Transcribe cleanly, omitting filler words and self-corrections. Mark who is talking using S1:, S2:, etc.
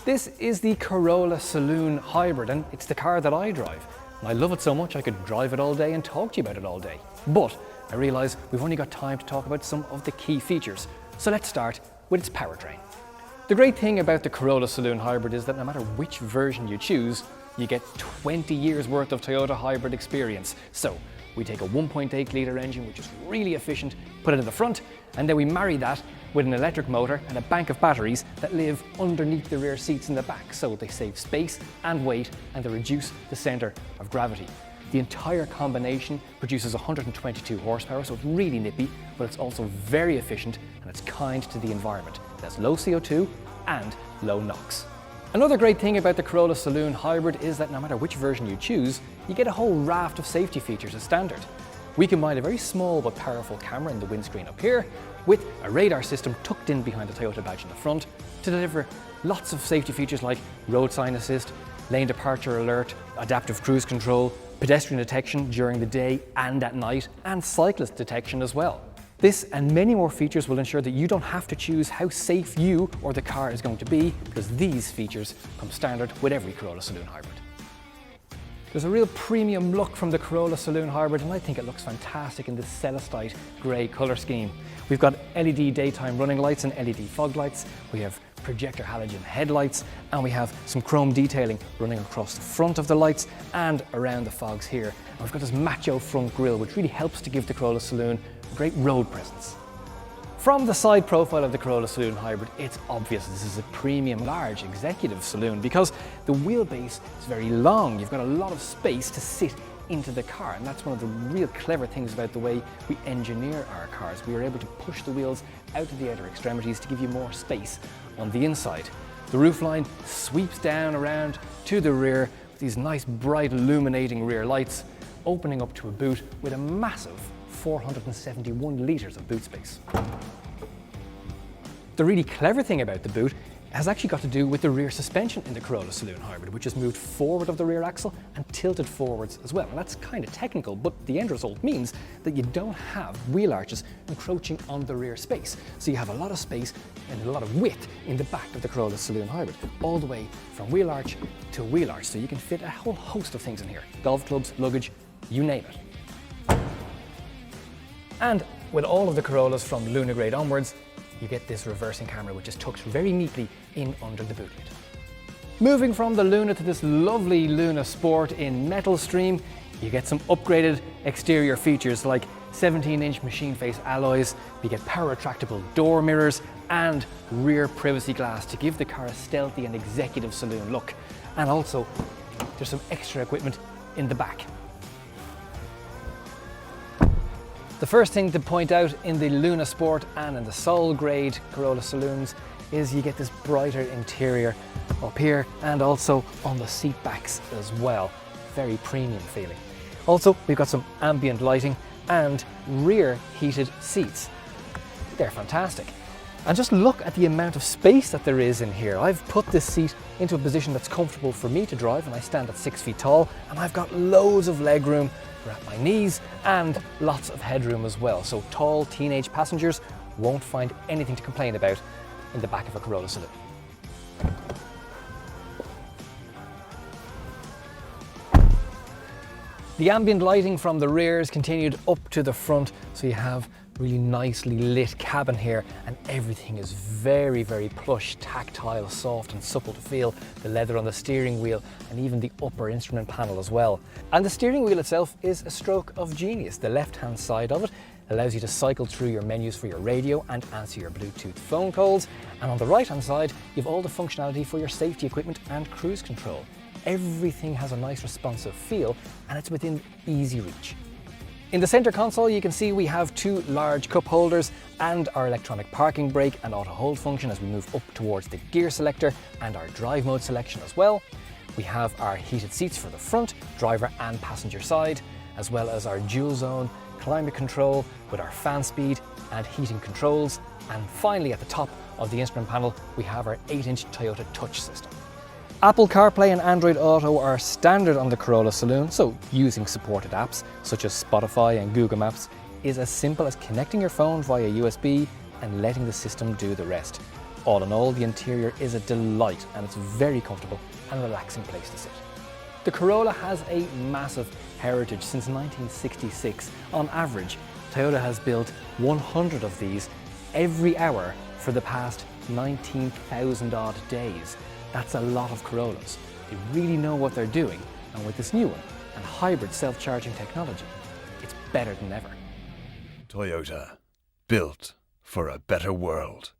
S1: This is the Corolla Saloon Hybrid, and it's the car that I drive. And I love it so much I could drive it all day and talk to you about it all day. But I realise we've only got time to talk about some of the key features. So let's start with its powertrain. The great thing about the Corolla Saloon Hybrid is that no matter which version you choose, you get 20 years worth of Toyota hybrid experience. So we take a 1.8 litre engine, which is really efficient, put it in the front, and then we marry that with an electric motor and a bank of batteries that live underneath the rear seats in the back, so they save space and weight and they reduce the centre of gravity. The entire combination produces 122 horsepower, so it's really nippy, but it's also very efficient and it's kind to the environment. It has low CO2 and low NOx. Another great thing about the Corolla Saloon Hybrid is that no matter which version you choose, you get a whole raft of safety features as standard. We combine a very small but powerful camera in the windscreen up here with a radar system tucked in behind the Toyota badge in the front to deliver lots of safety features like road sign assist, lane departure alert, adaptive cruise control, pedestrian detection during the day and at night, and cyclist detection as well. This and many more features will ensure that you don't have to choose how safe you or the car is going to be, because these features come standard with every Corolla Saloon Hybrid. There's a real premium look from the Corolla Saloon Hybrid, and I think it looks fantastic in this celestite grey colour scheme. We've got LED daytime running lights and LED fog lights. We have projector halogen headlights, and we have some chrome detailing running across the front of the lights and around the fogs here. And we've got this macho front grille, which really helps to give the Corolla Saloon a great road presence. From the side profile of the Corolla Saloon Hybrid, it's obvious this is a premium large executive saloon because the wheelbase is very long. You've got a lot of space to sit into the car, and that's one of the real clever things about the way we engineer our cars. We are able to push the wheels out to the outer extremities to give you more space on the inside. The roofline sweeps down around to the rear with these nice bright illuminating rear lights, opening up to a boot with a massive 471 litres of boot space. The really clever thing about the boot has actually got to do with the rear suspension in the Corolla Saloon Hybrid, which is moved forward of the rear axle and tilted forwards as well. And that's kind of technical, but the end result means that you don't have wheel arches encroaching on the rear space. So you have a lot of space and a lot of width in the back of the Corolla Saloon Hybrid, all the way from wheel arch to wheel arch. So you can fit a whole host of things in here. Golf clubs, luggage, you name it. And with all of the Corollas from Luna grade onwards, you get this reversing camera, which is tucked very neatly in under the boot lid. Moving from the Luna to this lovely Luna Sport in metal stream, you get some upgraded exterior features like 17-inch machine face alloys. You get power retractable door mirrors and rear privacy glass to give the car a stealthy and executive saloon look. And also, there's some extra equipment in the back. The first thing to point out in the Luna Sport and in the Sol grade Corolla Saloons is you get this brighter interior up here and also on the seat backs as well. Very premium feeling. Also, we've got some ambient lighting and rear heated seats. They're fantastic. And just look at the amount of space that there is in here. I've put this seat into a position that's comfortable for me to drive, and I stand at 6 feet tall, and I've got loads of leg room at my knees and lots of headroom as well. So tall teenage passengers won't find anything to complain about in the back of a Corolla Saloon. The ambient lighting from the rear is continued up to the front, so you have really nicely lit cabin here, and everything is very, very plush, tactile, soft and supple to feel. The leather on the steering wheel and even the upper instrument panel as well. And the steering wheel itself is a stroke of genius. The left-hand side of it allows you to cycle through your menus for your radio and answer your Bluetooth phone calls. And on the right-hand side, you have all the functionality for your safety equipment and cruise control. Everything has a nice responsive feel, and it's within easy reach. In the center console, you can see we have two large cup holders and our electronic parking brake and auto hold function as we move up towards the gear selector and our drive mode selection as well. We have our heated seats for the front, driver and passenger side, as well as our dual zone climate control with our fan speed and heating controls. And finally, at the top of the instrument panel, we have our 8-inch Toyota touch system. Apple CarPlay and Android Auto are standard on the Corolla Saloon, so using supported apps such as Spotify and Google Maps is as simple as connecting your phone via USB and letting the system do the rest. All in all, the interior is a delight and it's a very comfortable and relaxing place to sit. The Corolla has a massive heritage. Since 1966, on average, Toyota has built 100 of these every hour for the past 19,000 odd days. That's a lot of Corollas. They really know what they're doing, and with this new one and hybrid self-charging technology, it's better than ever.
S2: Toyota, built for a better world.